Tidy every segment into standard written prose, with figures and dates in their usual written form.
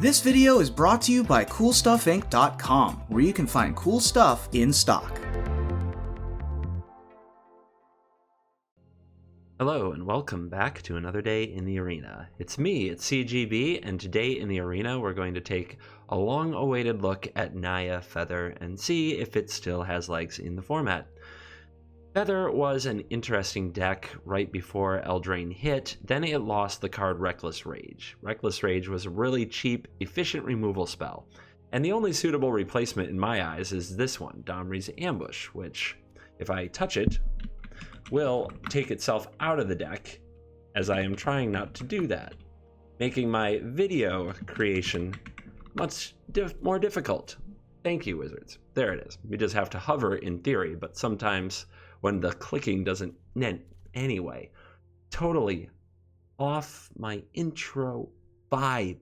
This video is brought to you by CoolStuffInc.com, where you can find cool stuff in stock. Hello and welcome back to another day in the arena. It's me, it's CGB, and today in the arena we're going to take a long-awaited look at Naya Feather and see if it still has legs in the format. Feather was an interesting deck right before Eldraine hit, then it lost the card Reckless Rage. Reckless Rage was a really cheap, efficient removal spell, and the only suitable replacement in my eyes is this one, Domri's Ambush, which, if I touch it, will take itself out of the deck, as I am trying not to do that, making my video creation much more difficult. Thank you, Wizards. There it is. We just have to hover in theory, but sometimes when the clicking doesn't... Anyway, totally off my intro vibe.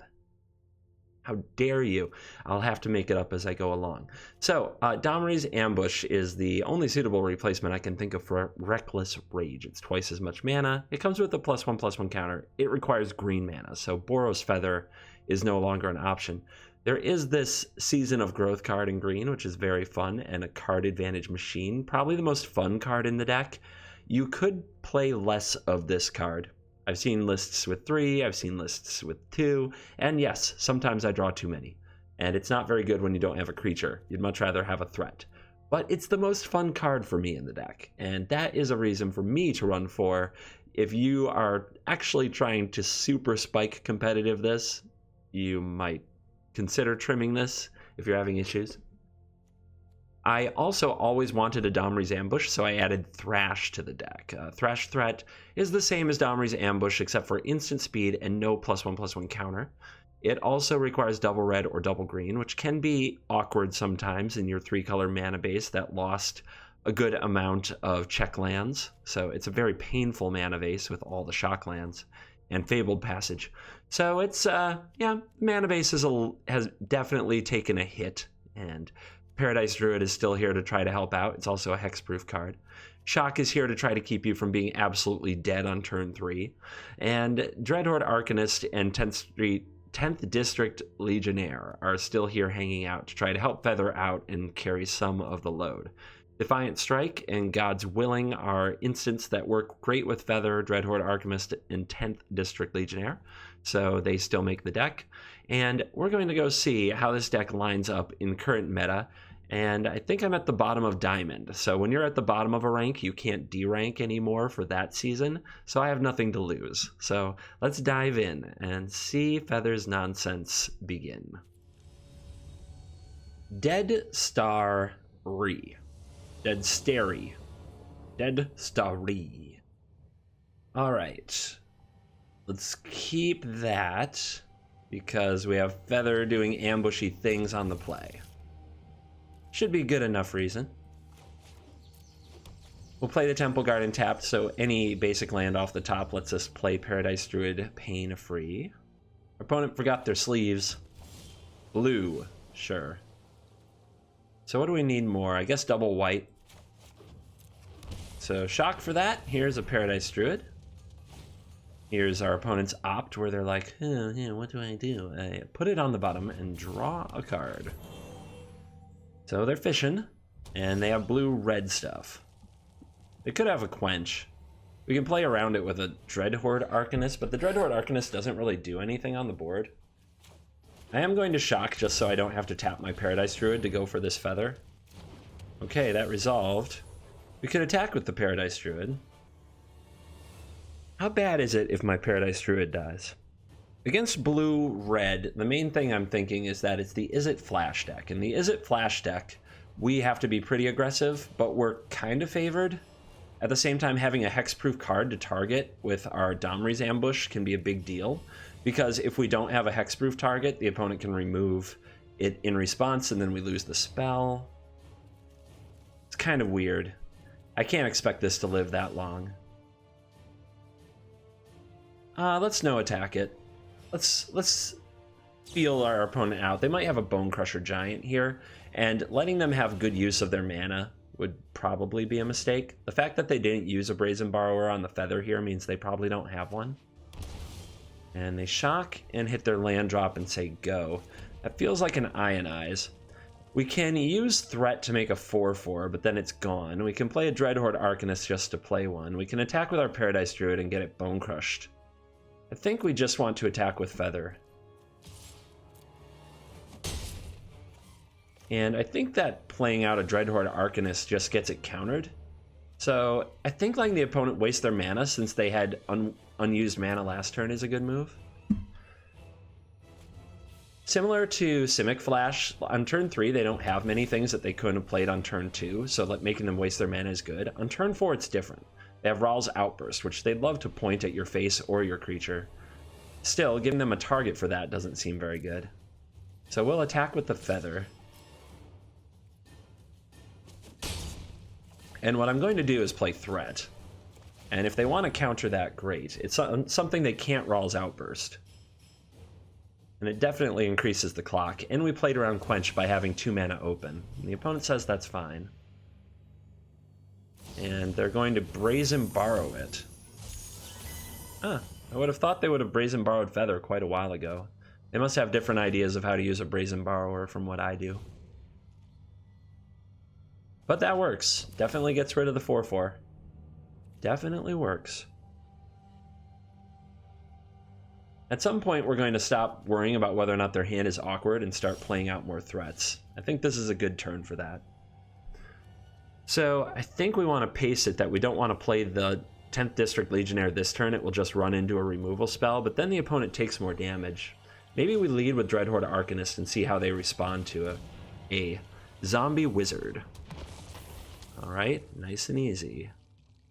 How dare you? I'll have to make it up as I go along. So, Domri's Ambush is the only suitable replacement I can think of for Reckless Rage. It's twice as much mana. It comes with a +1/+1 counter. It requires green mana, so Boros Feather is no longer an option. There is this Season of Growth card in green, which is very fun, and a Card Advantage Machine, probably the most fun card in the deck. You could play less of this card. I've seen lists with 3, I've seen lists with 2, and yes, sometimes I draw too many. And it's not very good when you don't have a creature. You'd much rather have a threat. But it's the most fun card for me in the deck, and that is a reason for me to run for. If you are actually trying to super spike competitive this, you might consider trimming this if you're having issues. I also always wanted a Domri's Ambush, so I added Thrash to the deck. Thrash Threat is the same as Domri's Ambush, except for instant speed and no +1/+1 counter. It also requires double red or double green, which can be awkward sometimes in your 3-color mana base that lost a good amount of check lands. So it's a very painful mana base with all the shock lands and Fabled Passage. So it's, mana base has definitely taken a hit, and Paradise Druid is still here to try to help out. It's also a hexproof card. Shock is here to try to keep you from being absolutely dead on turn 3. And Dreadhorde Arcanist and 10th District Legionnaire are still here hanging out to try to help Feather out and carry some of the load. Defiant Strike and God's Willing are instants that work great with Feather, Dreadhorde Arcanist, and 10th District Legionnaire, so they still make the deck. And we're going to go see how this deck lines up in current meta, and I think I'm at the bottom of Diamond. So when you're at the bottom of a rank, you can't derank anymore for that season, so I have nothing to lose. So let's dive in and see Feather's nonsense begin. Dead Starry. Dead Starry. Dead Starry. Alright. Let's keep that, because we have Feather doing ambushy things on the play. Should be good enough reason. We'll play the Temple Garden tapped, so any basic land off the top lets us play Paradise Druid pain-free. Our opponent forgot their sleeves. Blue, sure. So what do we need more? I guess double white. So shock for that. Here's a Paradise Druid. Here's our opponent's opt, where they're like, what do? I put it on the bottom and draw a card. So they're fishing, and they have blue-red stuff. They could have a Quench. We can play around it with a Dreadhorde Arcanist, but the Dreadhorde Arcanist doesn't really do anything on the board. I am going to shock just so I don't have to tap my Paradise Druid to go for this Feather. Okay, that resolved. We could attack with the Paradise Druid. How bad is it if my Paradise Druid dies? Against blue-red, the main thing I'm thinking is that it's the Izzet Flash deck. In the Izzet Flash deck, we have to be pretty aggressive, but we're kind of favored. At the same time, having a hexproof card to target with our Domri's Ambush can be a big deal, because if we don't have a hexproof target, the opponent can remove it in response, and then we lose the spell. It's kind of weird. I can't expect this to live that long. Let's no attack it. Let's feel our opponent out. They might have a Bone Crusher Giant here, and letting them have good use of their mana would probably be a mistake. The fact that they didn't use a Brazen Borrower on the Feather here means they probably don't have one. And they shock and hit their land drop and say go. That feels like an ionize. We can use threat to make a 4/4, but then it's gone. We can play a Dreadhorde Arcanist just to play one. We can attack with our Paradise Druid and get it bone crushed. I think we just want to attack with Feather. And I think that playing out a Dreadhorde Arcanist just gets it countered. So I think letting the opponent waste their mana since they had unused mana last turn is a good move. Similar to Simic Flash, on turn 3 they don't have many things that they couldn't have played on turn 2, so making them waste their mana is good. On turn 4 it's different. They have Rawl's Outburst, which they'd love to point at your face or your creature. Still, giving them a target for that doesn't seem very good. So we'll attack with the Feather. And what I'm going to do is play Threat. And if they want to counter that, great. It's something they can't Rawl's Outburst. And it definitely increases the clock. And we played around Quench by having 2 mana open. And the opponent says that's fine. And they're going to Brazen Borrow it. I would have thought they would have Brazen Borrowed Feather quite a while ago. They must have different ideas of how to use a Brazen Borrower from what I do. But that works. Definitely gets rid of the 4/4. Definitely works. At some point, we're going to stop worrying about whether or not their hand is awkward and start playing out more threats. I think this is a good turn for that. So I think we want to pace it that we don't want to play the 10th District Legionnaire this turn. It will just run into a removal spell, but then the opponent takes more damage. Maybe we lead with Dreadhorde Arcanist and see how they respond to a Zombie Wizard. Alright, nice and easy.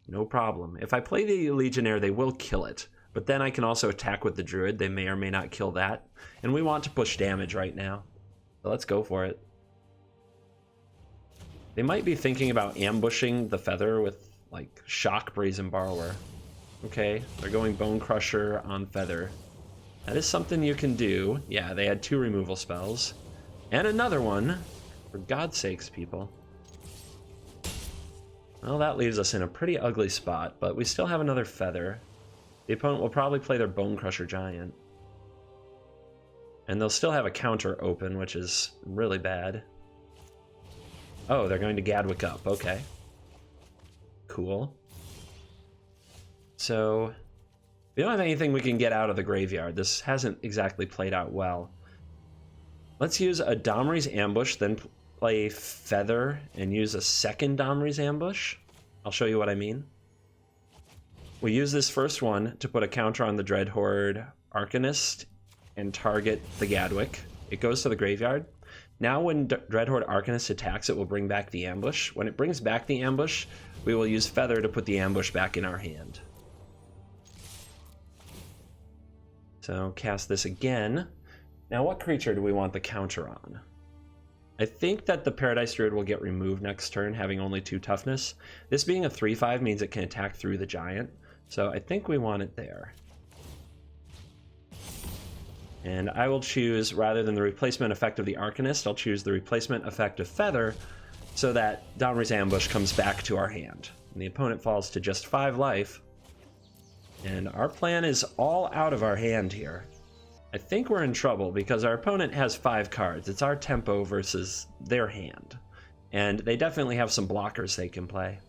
No problem. If I play the Legionnaire, they will kill it. But then I can also attack with the Druid. They may or may not kill that. And we want to push damage right now. So let's go for it. They might be thinking about ambushing the Feather with, like, Shock Brazen Borrower. Okay, they're going Bone Crusher on Feather. That is something you can do. Yeah, they had 2 removal spells. And another one. For God's sakes, people. Well, that leaves us in a pretty ugly spot, but we still have another Feather. The opponent will probably play their Bone Crusher Giant. And they'll still have a counter open, which is really bad. Oh, they're going to Gadwick up. Okay. Cool. So, we don't have anything we can get out of the graveyard. This hasn't exactly played out well. Let's use a Domri's Ambush, then play Feather and use a second Domri's Ambush. I'll show you what I mean. We use this first one to put a counter on the Dreadhorde Arcanist and target the Gadwick. It goes to the graveyard. Now when Dreadhorde Arcanist attacks, it will bring back the ambush. When it brings back the ambush, we will use Feather to put the ambush back in our hand. So cast this again. Now what creature do we want the counter on? I think that the Paradise Druid will get removed next turn, having only 2 toughness. This being a 3/5 means it can attack through the giant. So I think we want it there. And I will choose, rather than the replacement effect of the Arcanist, I'll choose the replacement effect of Feather, so that Domri's Ambush comes back to our hand. And the opponent falls to just 5 life. And our plan is all out of our hand here. I think we're in trouble because our opponent has 5 cards. It's our tempo versus their hand. And they definitely have some blockers they can play.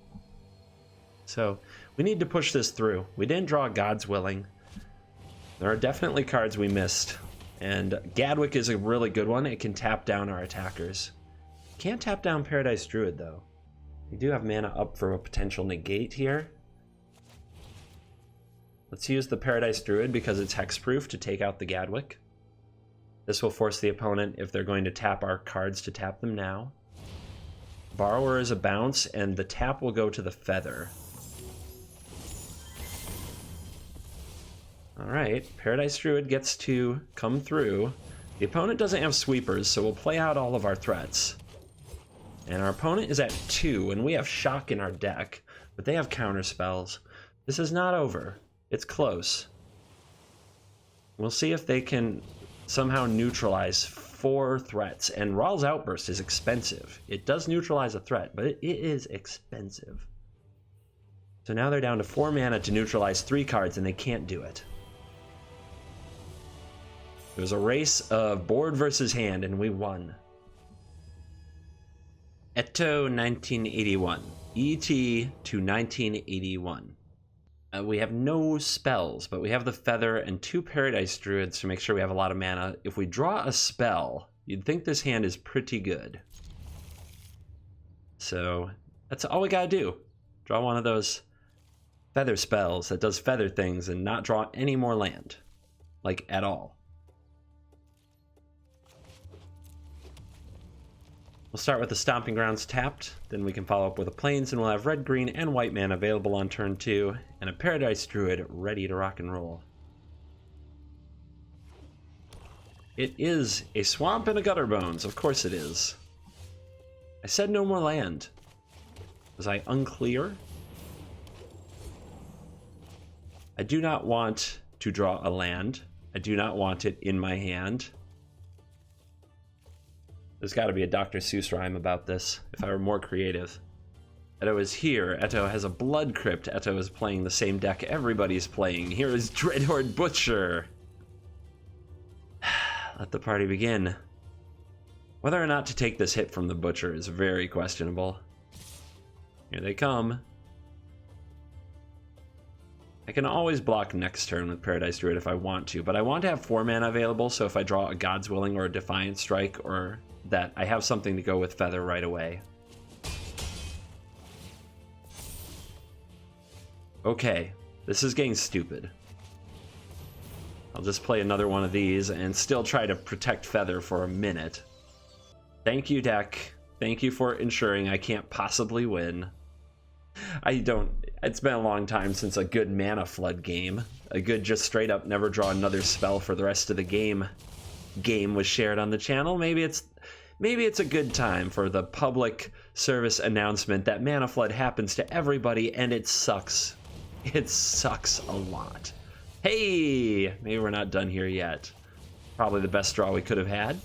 So we need to push this through. We didn't draw God's Willing. There are definitely cards we missed. And Gadwick is a really good one. It can tap down our attackers. Can't tap down Paradise Druid though. We do have mana up for a potential negate here. Let's use the Paradise Druid because it's hexproof to take out the Gadwick. This will force the opponent, if they're going to tap our cards, to tap them now. Borrower is a bounce, and the tap will go to the Feather. Alright, Paradise Druid gets to come through. The opponent doesn't have sweepers, so we'll play out all of our threats. And our opponent is at 2, and we have Shock in our deck, but they have counter spells. This is not over. It's close. We'll see if they can somehow neutralize 4 threats. And Rawl's Outburst is expensive. It does neutralize a threat, but it is expensive. So now they're down to 4 mana to neutralize 3 cards, and they can't do it. It was a race of board versus hand, and we won. Eto 1981. ET to 1981. We have no spells, but we have the Feather and 2 Paradise Druids to make sure we have a lot of mana. If we draw a spell, you'd think this hand is pretty good. So that's all we gotta do. Draw one of those feather spells that does feather things and not draw any more land. Like, at all. We'll start with the Stomping Grounds tapped, then we can follow up with a Plains, and we'll have red, green, and white mana available on turn 2, and a Paradise Druid ready to rock and roll. It is a Swamp and a Gutter Bones, of course it is. I said no more land. Was I unclear? I do not want to draw a land. I do not want it in my hand. There's got to be a Dr. Seuss rhyme about this, if I were more creative. Eto is here. Eto has a Blood Crypt. Eto is playing the same deck everybody's playing. Here is Dreadhorde Butcher. Let the party begin. Whether or not to take this hit from the Butcher is very questionable. Here they come. I can always block next turn with Paradise Druid if I want to, but I want to have 4 mana available, so if I draw a God's Willing or a Defiant Strike, or that I have something to go with Feather right away. Okay, this is getting stupid. I'll just play another one of these and still try to protect Feather for a minute. Thank you, deck. Thank you for ensuring I can't possibly win. It's been a long time since a good mana flood game. A good just straight up never draw another spell for the rest of the game was shared on the channel. Maybe it's a good time for the public service announcement that mana flood happens to everybody and it sucks. It sucks a lot. Hey, maybe we're not done here yet. Probably the best draw we could have had.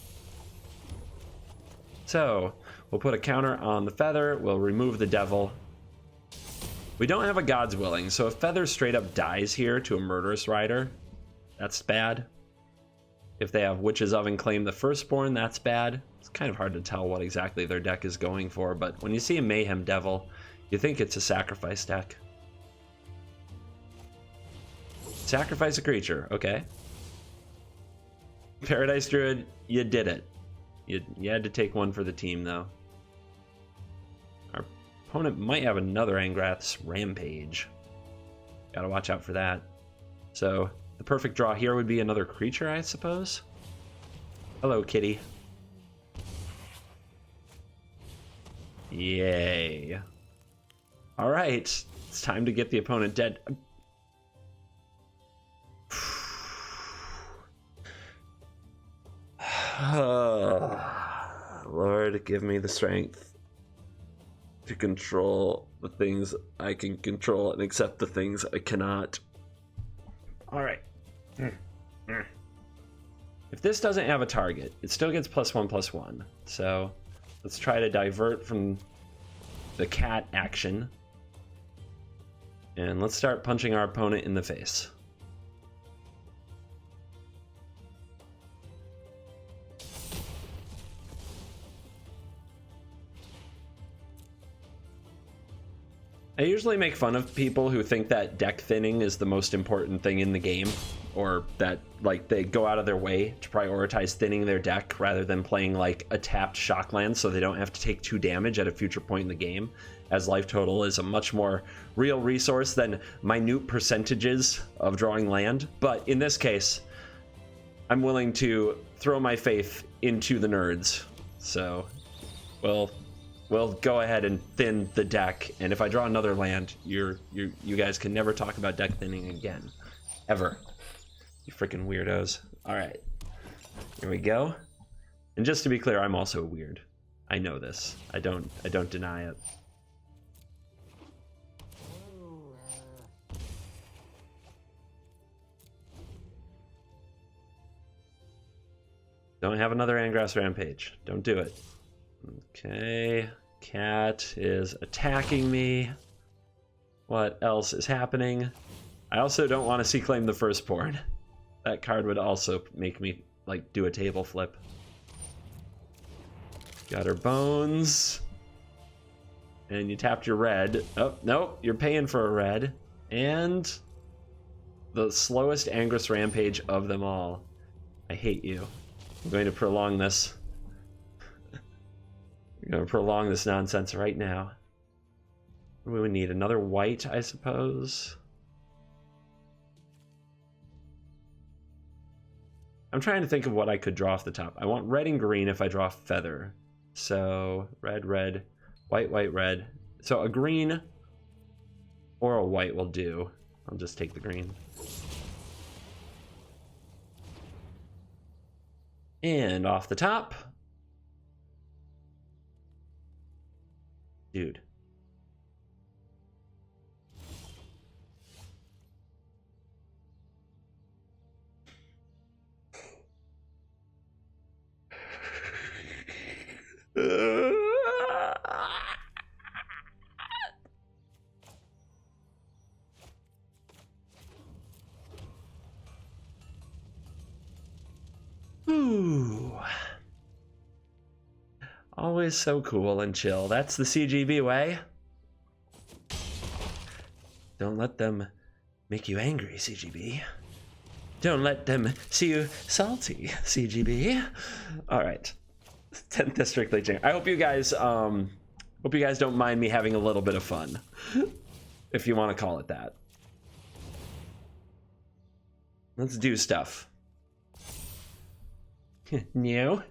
So, we'll put a counter on the Feather, we'll remove the Devil. We don't have a God's Willing, so if Feather straight up dies here to a Murderous Rider, that's bad. If they have Witch's Oven claim the Firstborn, that's bad. It's kind of hard to tell what exactly their deck is going for, but when you see a Mayhem Devil, you think it's a sacrifice deck. Sacrifice a creature, okay. Paradise Druid, you did it. You had to take one for the team, though. Our opponent might have another Angrath's Rampage. Gotta watch out for that. So, the perfect draw here would be another creature, I suppose? Hello, kitty. Yay. Alright, it's time to get the opponent dead. Lord, give me the strength to control the things I can control and accept the things I cannot. Alright. If this doesn't have a target, it still gets +1/+1. So let's try to divert from the cat action. And let's start punching our opponent in the face. I usually make fun of people who think that deck thinning is the most important thing in the game, or that like they go out of their way to prioritize thinning their deck rather than playing like a tapped Shockland so they don't have to take 2 damage at a future point in the game, as life total is a much more real resource than minute percentages of drawing land. But in this case, I'm willing to throw my faith into the nerds. So, we'll go ahead and thin the deck, and if I draw another land, you guys can never talk about deck thinning again. Ever. You freaking weirdos. Alright. Here we go. And just to be clear, I'm also weird. I know this. I don't deny it. Don't have another Angrath's Rampage. Don't do it. Okay, cat is attacking me. What else is happening? I also don't want to see claim the Firstborn. That card would also make me like do a table flip. Got her bones. And you tapped your red. Oh, no, you're paying for a red. And the slowest Angress Rampage of them all. I hate you. I'm going to prolong this. I'm going to prolong this nonsense right now. We would need another white, I suppose. I'm trying to think of what I could draw off the top. I want red and green if I draw feather. So red, red, white, white, red. So a green or a white will do. I'll just take the green. And off the top. Dude. Ooh. Always so cool and chill. That's the CGB way. Don't let them make you angry, CGB. Don't let them see you salty, CGB. All right. 10th District Legion. I hope you guys don't mind me having a little bit of fun, if you want to call it that. Let's do stuff. No.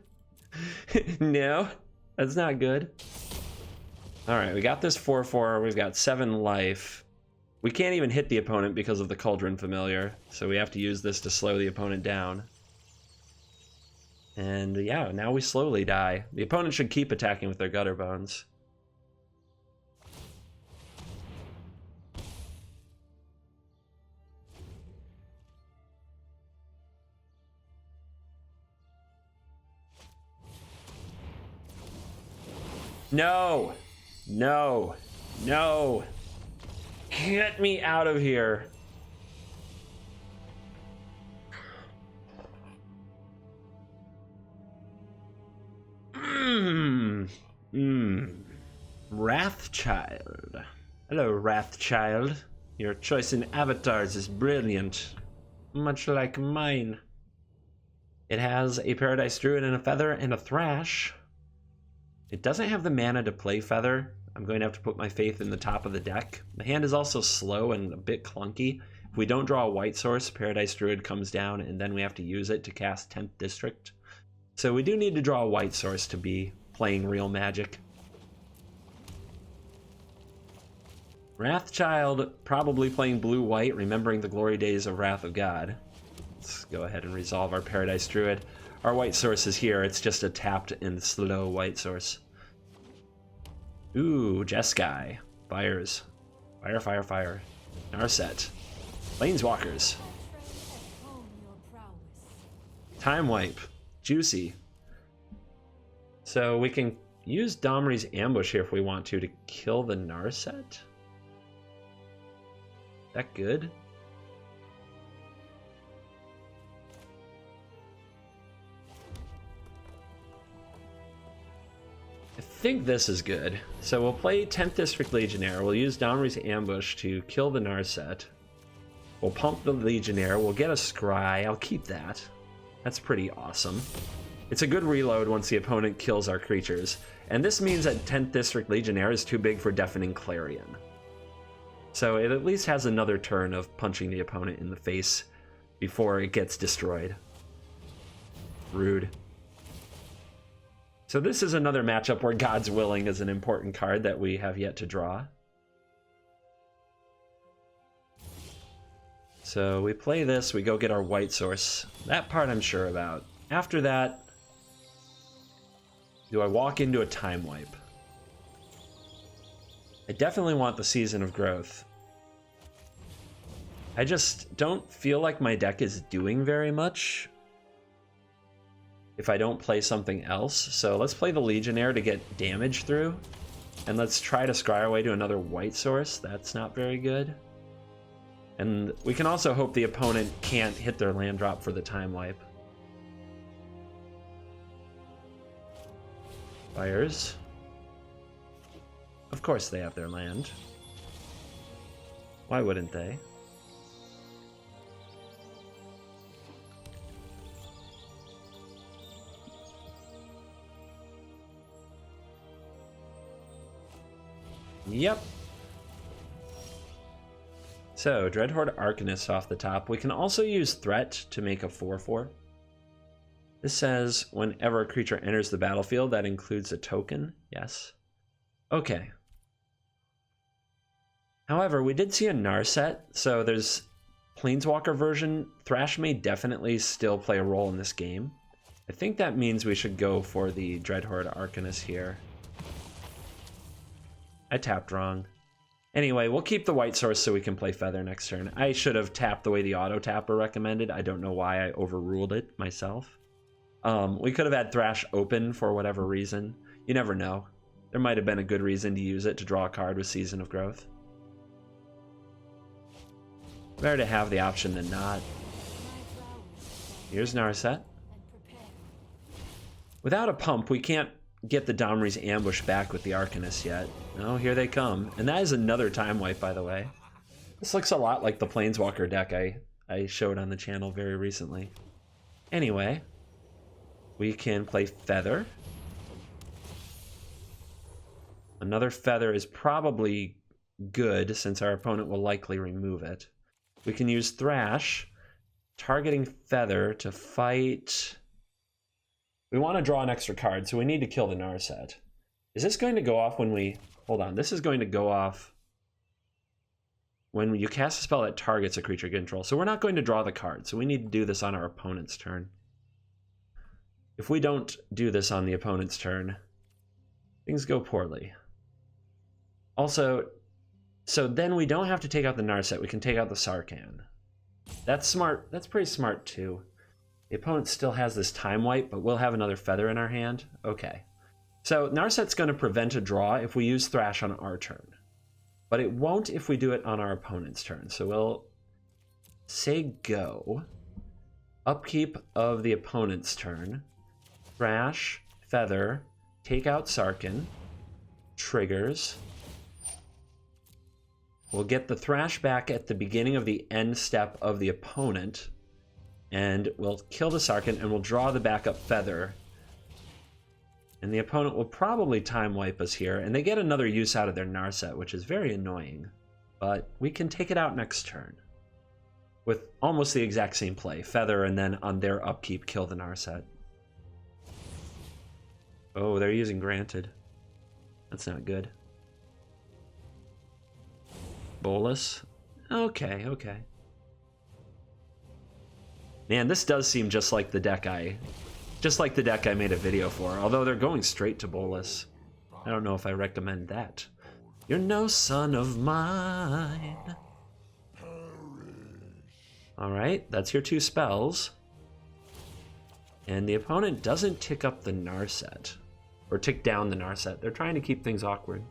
No. That's not good. All right, we got this 4/4. We've got 7 life. We can't even hit the opponent because of the Cauldron Familiar, so we have to use this to slow the opponent down. And yeah, now we slowly die. The opponent should keep attacking with their Gutter Bones. No! No! No! Get me out of here! Wrathchild. Hello, Wrathchild. Your choice in avatars is brilliant. Much like mine. It has a Paradise Druid and a Feather and a Thrash. It doesn't have the mana to play Feather. I'm going to have to put my faith in the top of the deck. The hand is also slow and a bit clunky. If we don't draw a white source, Paradise Druid comes down and then we have to use it to cast 10th District. So we do need to draw a white source to be playing real Magic. Wrathchild probably playing blue-white, remembering the glory days of Wrath of God. Let's go ahead and resolve our Paradise Druid. Our white source is here. It's just a tapped and slow white source. Ooh, Jeskai. Fires. Fire, fire, fire. Narset. Planeswalkers. Time Wipe. Juicy. So we can use Domri's Ambush here if we want to kill the Narset. That good? I think this is good. So we'll play 10th District Legionnaire. We'll use Domri's Ambush to kill the Narset. We'll pump the Legionnaire. We'll get a Scry. I'll keep that. That's pretty awesome. It's a good reload once the opponent kills our creatures. And this means that 10th District Legionnaire is too big for Deafening Clarion. So it at least has another turn of punching the opponent in the face before it gets destroyed. Rude. So this is another matchup where God's Willing is an important card that we have yet to draw. So we play this, we go get our white source. That part I'm sure about. After that, do I walk into a Time Wipe? I definitely want the Season of Growth. I just don't feel like my deck is doing very much if I don't play something else. So let's play the Legionnaire to get damage through. And let's try to scry our way to another white source. That's not very good. And we can also hope the opponent can't hit their land drop for the Time Wipe. Fires. Of course they have their land. Why wouldn't they? Yep. So, Dreadhorde Arcanist off the top. We can also use Threat to make a 4/4. This says, whenever a creature enters the battlefield, that includes a token. Yes. Okay. However, we did see a Narset, so there's Planeswalker version. Thrash may definitely still play a role in this game. I think that means we should go for the Dreadhorde Arcanist here. I tapped wrong. Anyway, we'll keep the white source so we can play Feather next turn. I should have tapped the way the auto tapper recommended. I don't know why I overruled it myself. We could have had Thrash open for whatever reason. You never know. There might have been a good reason to use it to draw a card with Season of Growth. Better to have the option than not. Here's Narset. Without a pump, we can't get the Domri's Ambush back with the Arcanist yet. No, here they come. And that is another time wipe, by the way. This looks a lot like the Planeswalker deck I showed on the channel very recently. Anyway, we can play Feather. Another Feather is probably good since our opponent will likely remove it. We can use Thrash, targeting Feather to fight. We want to draw an extra card, so we need to kill the Narset. Is this going to go off when we... Hold on, this is going to go off when you cast a spell that targets a creature you control. So we're not going to draw the card, so we need to do this on our opponent's turn. If we don't do this on the opponent's turn, things go poorly. Also, so then we don't have to take out the Narset, we can take out the Sarkhan. That's smart, that's pretty smart too. The opponent still has this time wipe, but we'll have another Feather in our hand. Okay. So Narset's going to prevent a draw if we use Thrash on our turn. But it won't if we do it on our opponent's turn. So we'll say go. Upkeep of the opponent's turn. Thrash, Feather, take out Sarkhan. Triggers. We'll get the Thrash back at the beginning of the end step of the opponent. And we'll kill the Sarkhan and we'll draw the backup Feather. And the opponent will probably time wipe us here, and they get another use out of their Narset, which is very annoying. But we can take it out next turn with almost the exact same play. Feather, and then on their upkeep, kill the Narset. Oh, they're using Granted. That's not good. Bolus. Okay, okay. Man, this does seem just like the deck I made a video for, although they're going straight to Bolus. I don't know if I recommend that. You're no son of mine. Alright, that's your two spells. And the opponent doesn't tick up the Narset. Or tick down the Narset. They're trying to keep things awkward.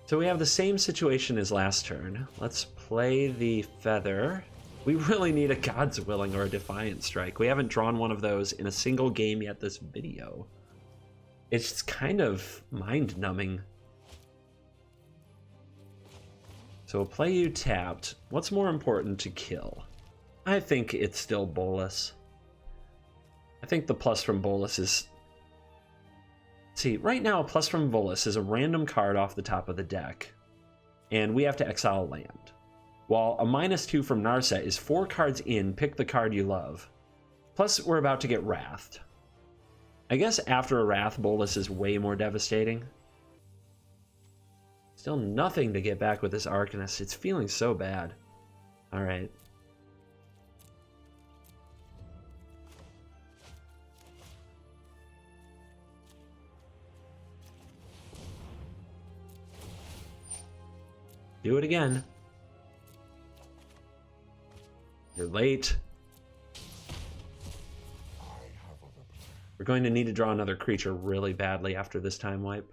So we have the same situation as last turn. Let's play the Feather. We really need a God's Willing or a Defiant Strike. We haven't drawn one of those in a single game yet this video. It's kind of mind-numbing. So we'll play you tapped. What's more important to kill? I think it's still Bolus. I think the plus from Bolus is... See, right now a plus from Bolus is a random card off the top of the deck. And we have to exile land. While a -2 from Narset is 4 cards in, pick the card you love. Plus, we're about to get Wrathed. I guess after a Wrath, Bolus is way more devastating. Still nothing to get back with this Arcanist. It's feeling so bad. Alright. Do it again. You're late. We're going to need to draw another creature really badly after this time wipe.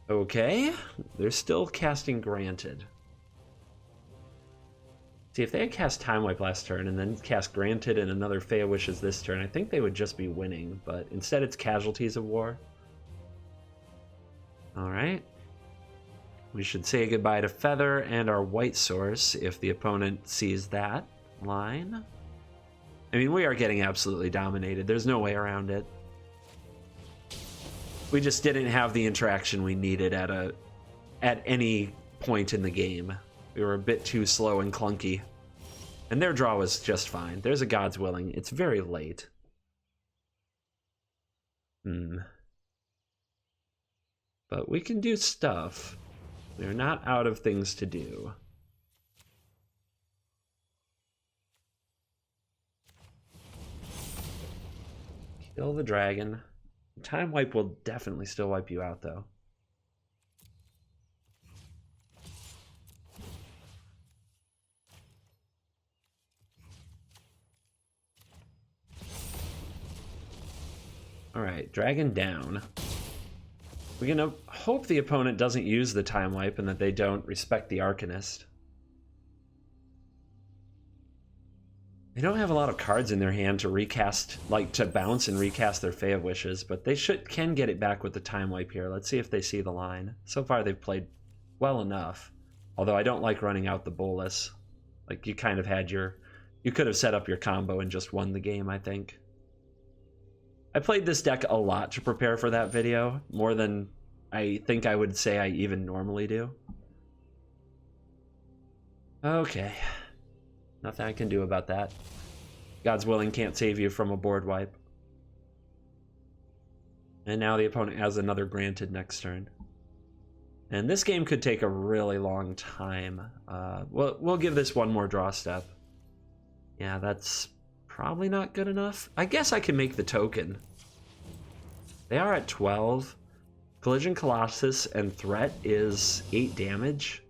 Okay, they're still casting Granted. See, if they had cast Time Wipe last turn and then cast Granted and another Fey Wishes this turn, I think they would just be winning, but instead it's Casualties of War. Alright. We should say goodbye to Feather and our White Source if the opponent sees that line. I mean, we are getting absolutely dominated. There's no way around it. We just didn't have the interaction we needed at any point in the game. We were a bit too slow and clunky. And their draw was just fine. There's a God's Willing. It's very late. But we can do stuff. We're not out of things to do. Kill the dragon. Time Wipe will definitely still wipe you out, though. Alright, dragon down. We're gonna hope the opponent doesn't use the Time Wipe and that they don't respect the Arcanist. They don't have a lot of cards in their hand to recast, like to bounce and recast their Fey of Wishes, but they can get it back with the Time Wipe here. Let's see if they see the line. So far they've played well enough. Although I don't like running out the Bolus. Like you kind of had you could have set up your combo and just won the game, I think. I played this deck a lot to prepare for that video, more than I think I would say I even normally do. Okay. Nothing I can do about that. God's Willing can't save you from a board wipe. And now the opponent has another Granted next turn. And this game could take a really long time. We'll give this one more draw step. Yeah, that's probably not good enough. I guess I can make the token. They are at 12. Collision Colossus and Threat is 8 damage.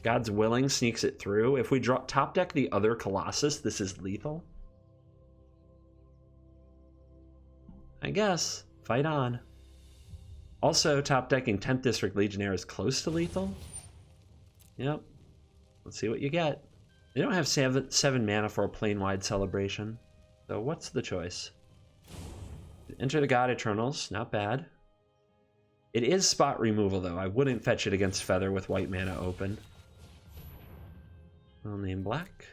God's Willing sneaks it through. If we drop top deck the other Colossus, this is lethal. I guess. Fight on. Also, top decking 10th District Legionnaire is close to lethal. Yep. Let's see what you get. They don't have 7 mana for a plane-wide celebration. So what's the choice? Enter the God Eternals. Not bad. It is spot removal, though. I wouldn't fetch it against Feather with white mana open. I'll name black.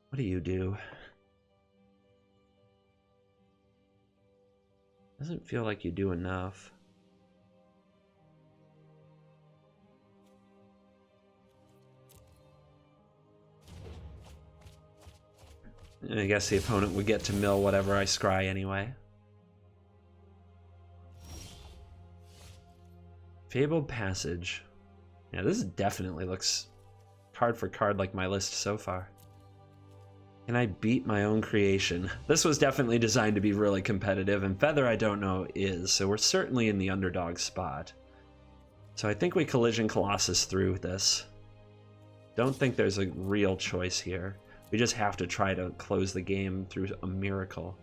What do you do? Doesn't feel like you do enough. I guess the opponent would get to mill whatever I scry anyway. Fabled Passage. Yeah, this definitely looks card for card like my list so far. Can I beat my own creation? This was definitely designed to be really competitive, and Feather I don't know is, so we're certainly in the underdog spot. So I think we Collision Colossus through this. Don't think there's a real choice here. We just have to try to close the game through a miracle.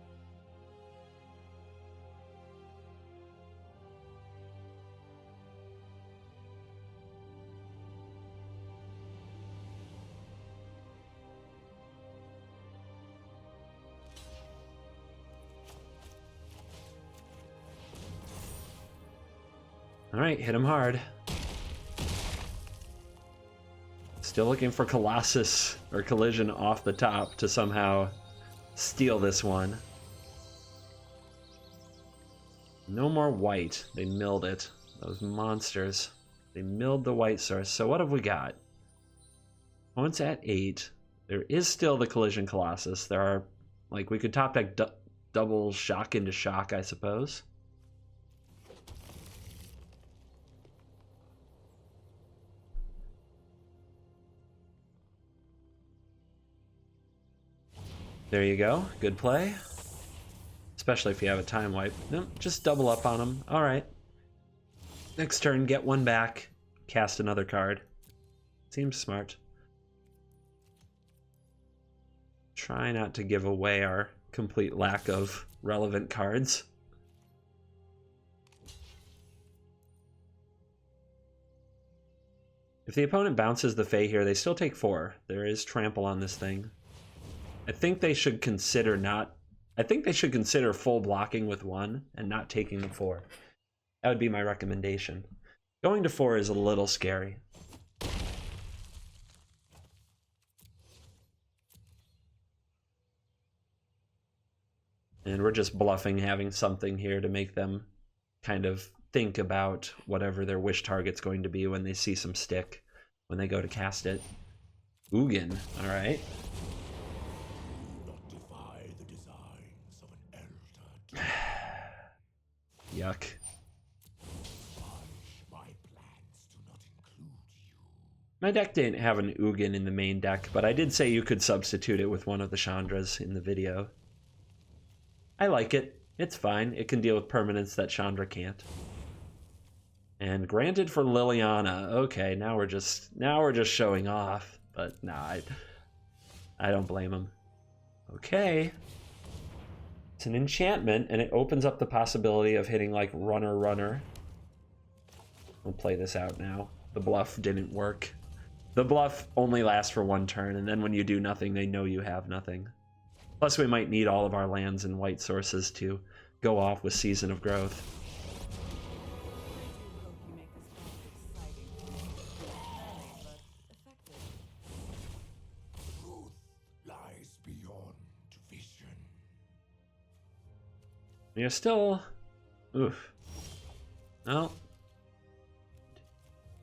All right, hit him hard. Still looking for Colossus or Collision off the top to somehow steal this one. No more white. They milled it. Those monsters. They milled the white source. So what have we got? Opponent's at 8. There is still the Collision Colossus. There are, like, we could top deck double shock into shock, I suppose. There you go. Good play. Especially if you have a time wipe. Nope, just double up on them. All right. Next turn, get one back. Cast another card. Seems smart. Try not to give away our complete lack of relevant cards. If the opponent bounces the Fae here, they still take 4. There is trample on this thing. I think they should consider full blocking with 1 and not taking the 4. That would be my recommendation. Going to 4 is a little scary. And we're just bluffing, having something here to make them kind of think about whatever their wish target's going to be when they see some stick, when they go to cast it. Ugin, all right. Yuck. My deck didn't have an Ugin in the main deck, but I did say you could substitute it with one of the Chandras in the video. I like it. It's fine. It can deal with permanents that Chandra can't. And granted for Liliana. Okay, now we're just showing off. But nah, I don't blame him. Okay. It's an enchantment, and it opens up the possibility of hitting like runner. We'll play this out now. The bluff didn't work. The bluff only lasts for 1 turn, and then when you do nothing, they know you have nothing. Plus, we might need all of our lands and white sources to go off with Season of Growth. You're still... Oof. No.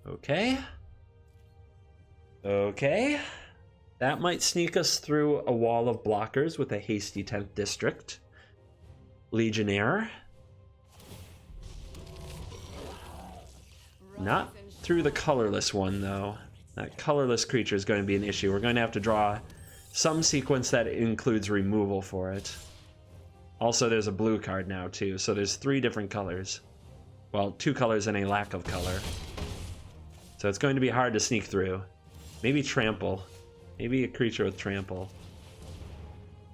Okay. Okay. That might sneak us through a wall of blockers with a hasty 10th district. Legionnaire. Not through the colorless one, though. That colorless creature is going to be an issue. We're going to have to draw some sequence that includes removal for it. Also, there's a blue card now, too, so there's 3 different colors. Well, 2 colors and a lack of color. So it's going to be hard to sneak through. Maybe trample. Maybe a creature with trample.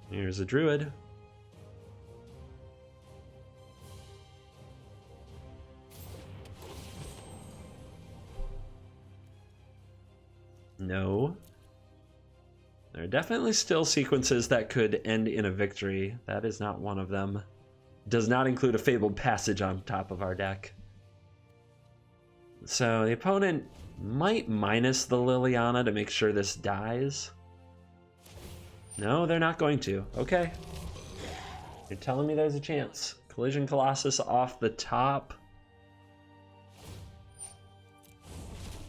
Here's a druid. No. There are definitely still sequences that could end in a victory. That is not one of them. Does not include a Fabled Passage on top of our deck. So the opponent might minus the Liliana to make sure this dies. No, they're not going to. Okay. You're telling me there's a chance. Collision Colossus off the top.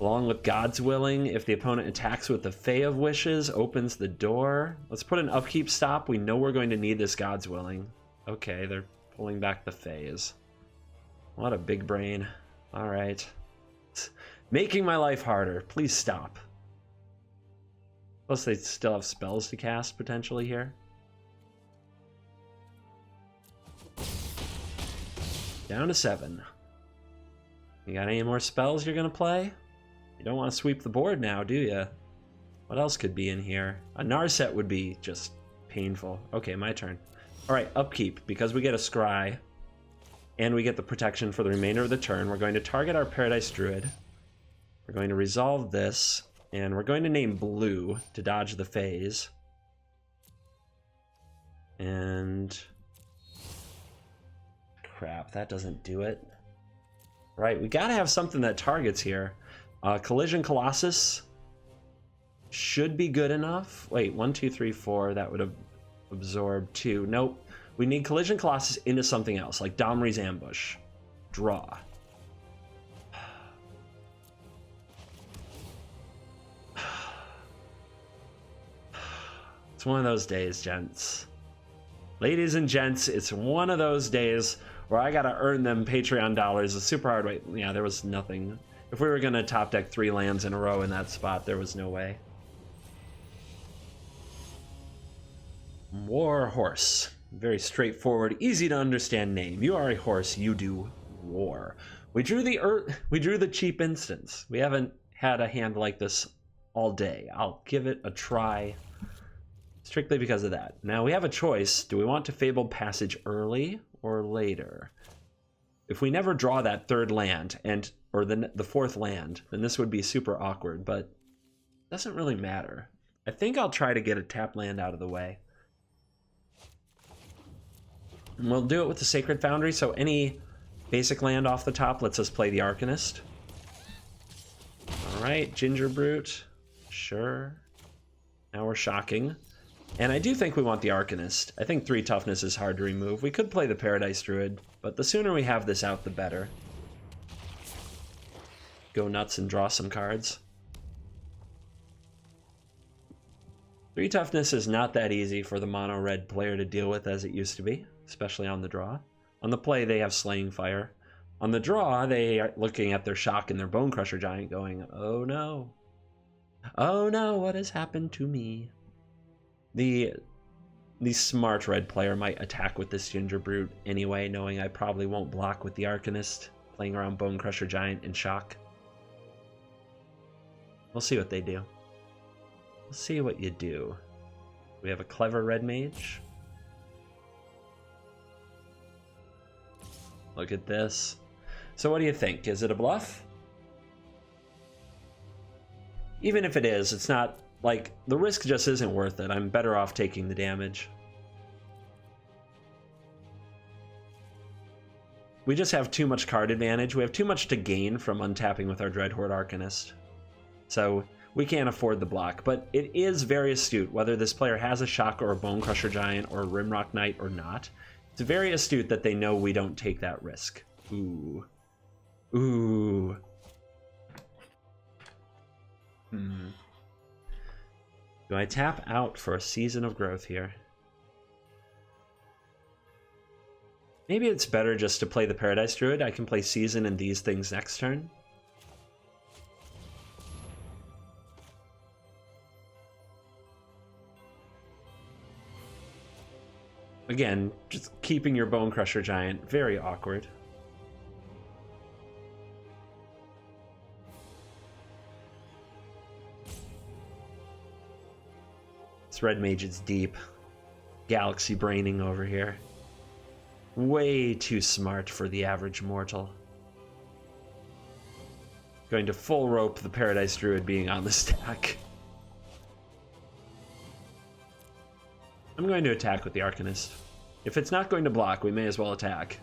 Along with God's Willing, if the opponent attacks with the Fae of Wishes, opens the door. Let's put an upkeep stop. We know we're going to need this God's Willing. Okay, they're pulling back the Faes. What a big brain. All right. It's making my life harder. Please stop. Plus they still have spells to cast potentially here. Down to 7. You got any more spells you're going to play? You don't want to sweep the board now, do you? What else could be in here? A Narset would be just painful. Okay, my turn. All right, upkeep. Because we get a Scry, and we get the protection for the remainder of the turn, we're going to target our Paradise Druid. We're going to resolve this, and we're going to name Blue to dodge the phase. And... crap, that doesn't do it. Right, we gotta have something that targets here. Collision Colossus should be good enough. Wait, 1, 2, 3, 4. That would have absorbed 2. Nope. We need Collision Colossus into something else, like Domri's Ambush. Draw. It's one of those days, gents. Ladies and gents, it's one of those days where I gotta earn them Patreon dollars. It's super hard. Wait, yeah, there was nothing. If we were gonna top deck 3 lands in a row in that spot, there was no way. War Horse. Very straightforward, easy to understand name. You are a horse, you do war. We drew the cheap instance. We haven't had a hand like this all day. I'll give it a try strictly because of that. Now we have a choice. Do we want to Fabled Passage early or later? If we never draw that third land, or the fourth land, then this would be super awkward, but it doesn't really matter. I think I'll try to get a tap land out of the way. And we'll do it with the Sacred Foundry, so any basic land off the top lets us play the Arcanist. Alright, Ginger Brute. Sure. Now we're shocking. And I do think we want the Arcanist. I think 3 toughness is hard to remove. We could play the Paradise Druid, but the sooner we have this out, the better. Go nuts and draw some cards. 3 toughness is not that easy for the mono red player to deal with as it used to be, especially on the draw. On the play, they have Slaying Fire. On the draw, they are looking at their shock and their Bone Crusher Giant going, oh no. Oh no, what has happened to me? The smart red player might attack with this Ginger Brute anyway, knowing I probably won't block with the Arcanist, playing around Bone Crusher Giant and shock. We'll see what they do. We'll see what you do. We have a clever red mage. Look at this. So what do you think? Is it a bluff? Even if it is, it's not, like, the risk just isn't worth it. I'm better off taking the damage. We just have too much card advantage. We have too much to gain from untapping with our Dreadhorde Arcanist. So we can't afford the block, but it is very astute, whether this player has a shock or a Bone Crusher Giant or a Rimrock Knight or not. It's very astute that they know we don't take that risk. Ooh. Ooh. Do I tap out for a Season of Growth here? Maybe it's better just to play the Paradise Druid. I can play Season and these things next turn. Again, just keeping your Bone Crusher Giant, very awkward. This red mage is deep. Galaxy braining over here. Way too smart for the average mortal. Going to full rope the Paradise Druid being on the stack. I'm going to attack with the Arcanist. If it's not going to block, we may as well attack.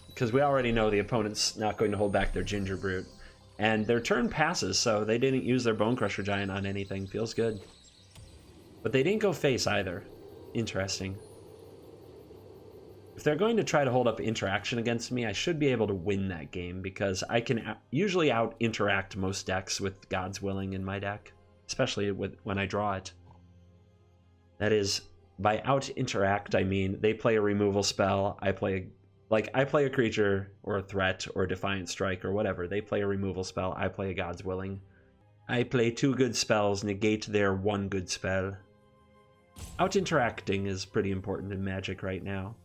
Because we already know the opponent's not going to hold back their Ginger Brute. And their turn passes, so they didn't use their Bone Crusher Giant on anything. Feels good. But they didn't go face either. Interesting. If they're going to try to hold up interaction against me, I should be able to win that game, because I can usually out-interact most decks with God's Willing in my deck. Especially when I draw it. That is, by out-interact, I mean they play a removal spell, I play a creature or a threat or a Defiant Strike or whatever. They play a removal spell, I play a God's Willing. I play 2 good spells, negate their 1 good spell. Out-interacting is pretty important in Magic right now.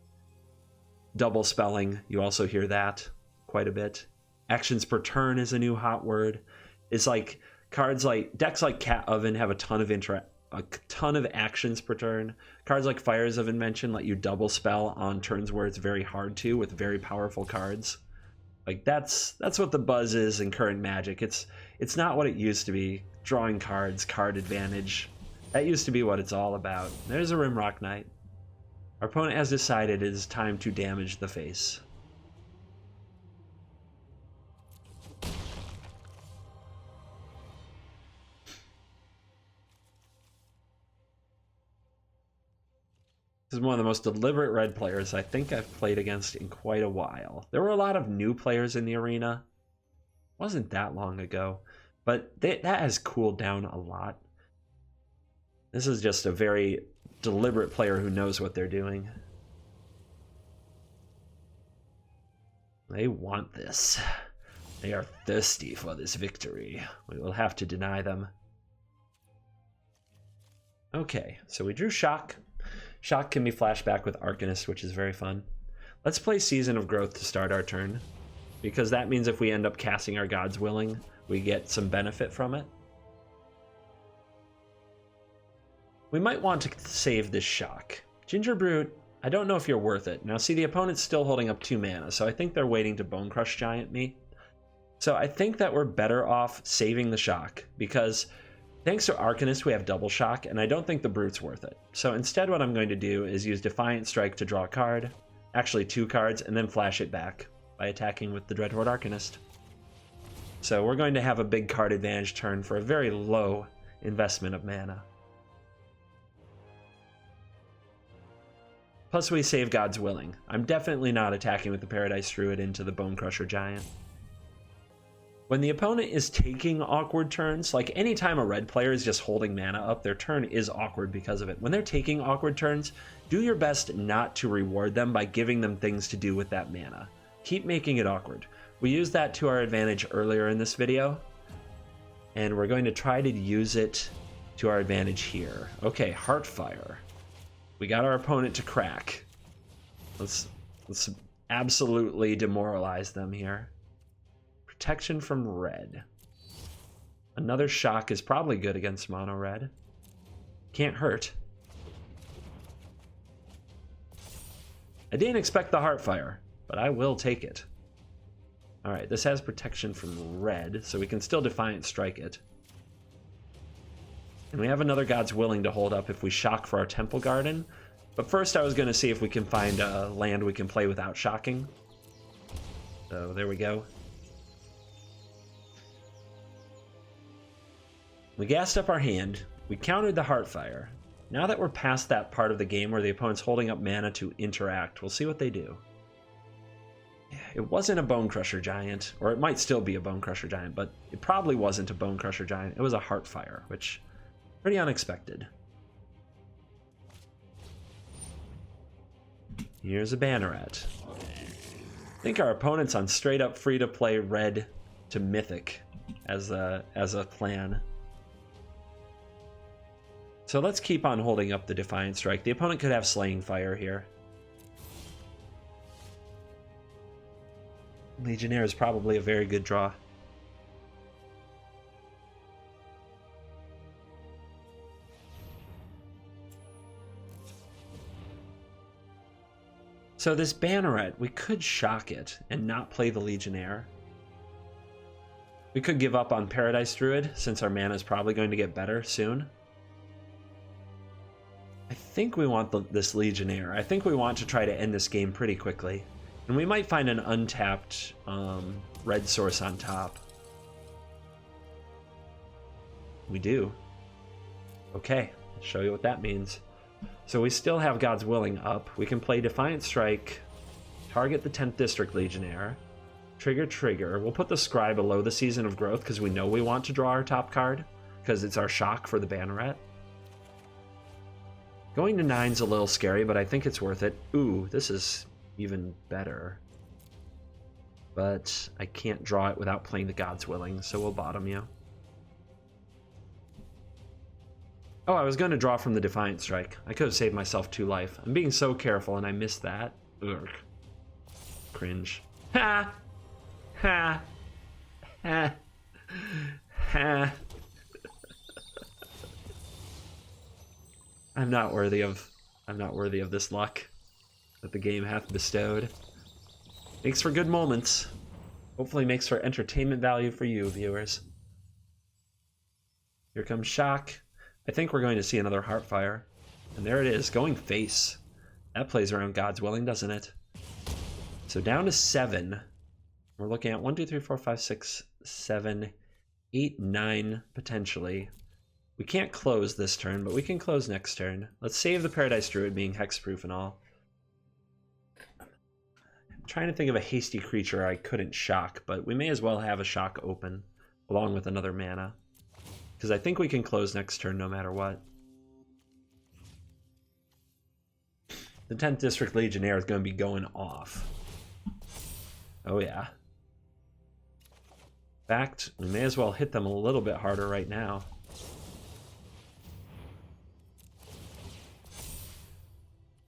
Double spelling, you also hear that quite a bit. Actions per turn is a new hot word. It's like decks like Cat Oven have a ton of actions per turn. Cards like Fires of Invention let you double spell on turns where it's very hard to with very powerful cards. Like that's what the buzz is in current Magic. It's not what it used to be. Drawing cards, card advantage. That used to be what it's all about. There's a Rimrock Knight. Our opponent has decided it is time to damage the face. This is one of the most deliberate red players I think I've played against in quite a while. There were a lot of new players in the arena. Wasn't that long ago, but that has cooled down a lot. This is just a very deliberate player who knows what they're doing. They want this. They are thirsty for this victory. We will have to deny them. Okay, so we drew Shock. Shock can be flashed back with Arcanist, which is very fun. Let's play Season of Growth to start our turn, because that means if we end up casting our God's Willing, we get some benefit from it. We might want to save this Shock. Ginger Brute I don't know if you're worth it. Now see, the opponent's still holding up 2 mana, so I think they're waiting to Bone Crush Giant me. So I think that we're better off saving the shock, because thanks to Arcanist we have double shock, and I don't think the Brute's worth it. So instead what I'm going to do is use Defiant Strike to draw a card, actually 2 cards, and then flash it back by attacking with the Dreadhorde Arcanist. So we're going to have a big card advantage turn for a very low investment of mana. Plus we save God's Willing. I'm definitely not attacking with the Paradise Druid into the Bone Crusher Giant. When the opponent is taking awkward turns, like anytime a red player is just holding mana up, their turn is awkward because of it. When they're taking awkward turns, do your best not to reward them by giving them things to do with that mana. Keep making it awkward. We used that to our advantage earlier in this video, and we're going to try to use it to our advantage here. Okay, Heartfire. We got our opponent to crack. Let's absolutely demoralize them here. Protection from red. Another shock is probably good against mono red. Can't hurt. I didn't expect the Heartfire, but I will take it. Alright, this has protection from red, so we can still Defiant Strike it. And we have another God's Willing to hold up if we shock for our Temple Garden. But first I was going to see if we can find a land we can play without shocking. So there we go. We gassed up our hand, we countered the Heartfire. Now that we're past that part of the game where the opponent's holding up mana to interact, we'll see what they do. It wasn't a Bone Crusher Giant, or it might still be a Bone Crusher Giant, but it probably wasn't a Bone Crusher Giant. It was a Heartfire, which pretty unexpected. Here's a Banneret. I think our opponent's on straight up free to play red to mythic as a plan. So let's keep on holding up the Defiant Strike. The opponent could have Slaying Fire here. Legionnaire is probably a very good draw. So this Banneret, we could shock it and not play the Legionnaire. We could give up on Paradise Druid since our mana is probably going to get better soon. I think we want this Legionnaire. I think we want to try to end this game pretty quickly. And we might find an untapped red source on top. We do. Okay, I'll show you what that means. So we still have God's Willing up. We can play Defiant Strike, target the 10th District Legionnaire, trigger. We'll put the Scry below the Season of Growth because we know we want to draw our top card because it's our shock for the Banneret. Going to 9's a little scary, but I think it's worth it. Ooh, this is even better. But I can't draw it without playing the God's Willing, so we'll bottom you. Oh, I was going to draw from the Defiant Strike. I could have saved myself 2 life. I'm being so careful and I missed that. Ugh. Cringe. Ha! Ha! Ha! Ha! I'm not worthy of this luck that the game hath bestowed. Makes for good moments. Hopefully makes for entertainment value for you, viewers. Here comes Shock. I think we're going to see another Heartfire. And there it is, going face. That plays around God's Willing, doesn't it? So down to 7. We're looking at 1, 2, 3, 4, 5, 6, 7, 8, 9, potentially. We can't close this turn, but we can close next turn. Let's save the Paradise Druid being hexproof and all. I'm trying to think of a hasty creature I couldn't shock, but we may as well have a shock open along with another mana. Because I think we can close next turn no matter what. The 10th District Legionnaire is going to be going off. Oh yeah. In fact, we may as well hit them a little bit harder right now.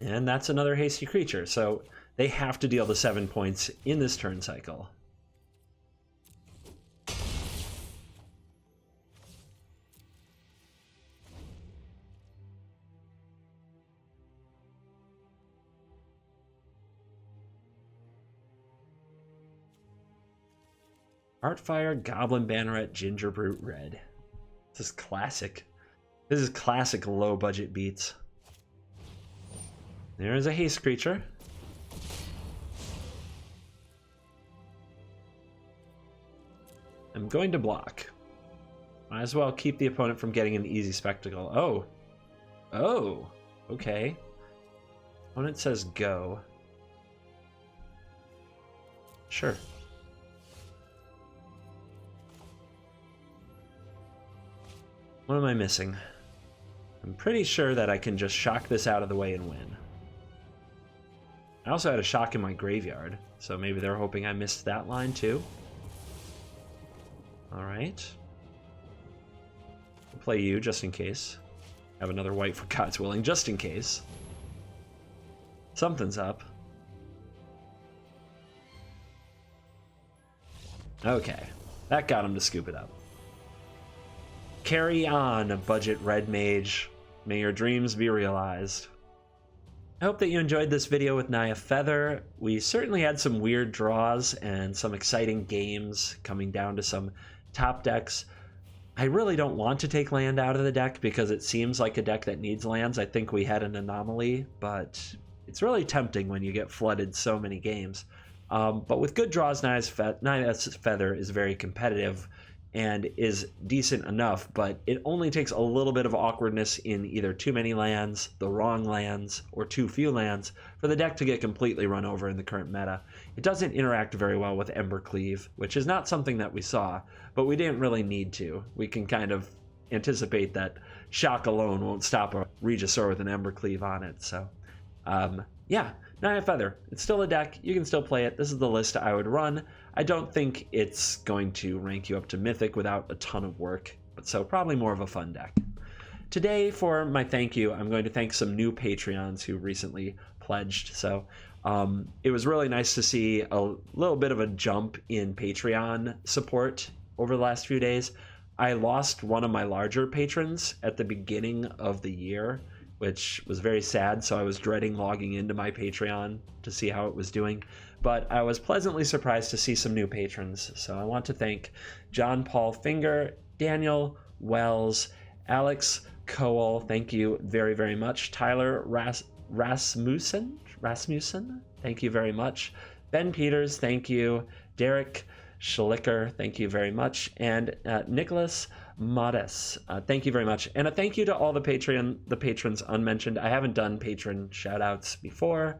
And that's another hasty creature, so they have to deal the 7 points in this turn cycle. Heartfire, Goblin Banneret, Gingerbrute Red. This is classic. This is classic low budget beats. There is a haste creature. I'm going to block. Might as well keep the opponent from getting an easy spectacle. Oh. Oh. Okay. Opponent says go. Sure. What am I missing? I'm pretty sure that I can just shock this out of the way and win. I also had a shock in my graveyard, so maybe they're hoping I missed that line too. Alright. I'll play you just in case. Have another white for God's willing, just in case. Something's up. Okay, that got him to scoop it up. Carry on, budget red mage. May your dreams be realized. I hope that you enjoyed this video with Naya Feather. We certainly had some weird draws and some exciting games coming down to some top decks. I really don't want to take land out of the deck because it seems like a deck that needs lands. I think we had an anomaly, but it's really tempting when you get flooded so many games. But with good draws, Naya's Feather is very competitive and is decent enough, but it only takes a little bit of awkwardness in either too many lands, the wrong lands, or too few lands for the deck to get completely run over in the current meta. It doesn't interact very well with Embercleave, which is not something that we saw, but we didn't really need to. We can kind of anticipate that shock alone won't stop a Regisaur with an Embercleave on it, so yeah. Naya Feather, it's still a deck, you can still play it. This is the list I would run. I don't think it's going to rank you up to Mythic without a ton of work, but so probably more of a fun deck. Today, for my thank you, I'm going to thank some new Patreons who recently pledged. So it was really nice to see a little bit of a jump in Patreon support over the last few days. I lost one of my larger patrons at the beginning of the year, which was very sad, so I was dreading logging into my Patreon to see how it was doing. But I was pleasantly surprised to see some new patrons, so I want to thank John Paul Finger, Daniel Wells, Alex Coel, thank you very, very much. Tyler Rasmussen, thank you very much. Ben Peters, thank you. Derek Schlicker, thank you very much. And Nicholas Modest, thank you very much. And a thank you to all the patrons unmentioned. I haven't done patron shout-outs before.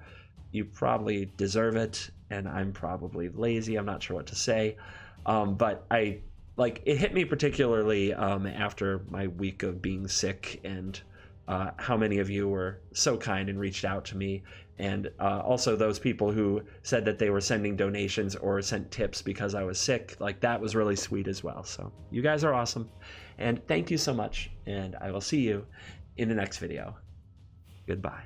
You probably deserve it, and I'm probably lazy. I'm not sure what to say. But it hit me particularly after my week of being sick, and how many of you were so kind and reached out to me. And also those people who said that they were sending donations or sent tips because I was sick. That was really sweet as well. So you guys are awesome. And thank you so much. And I will see you in the next video. Goodbye.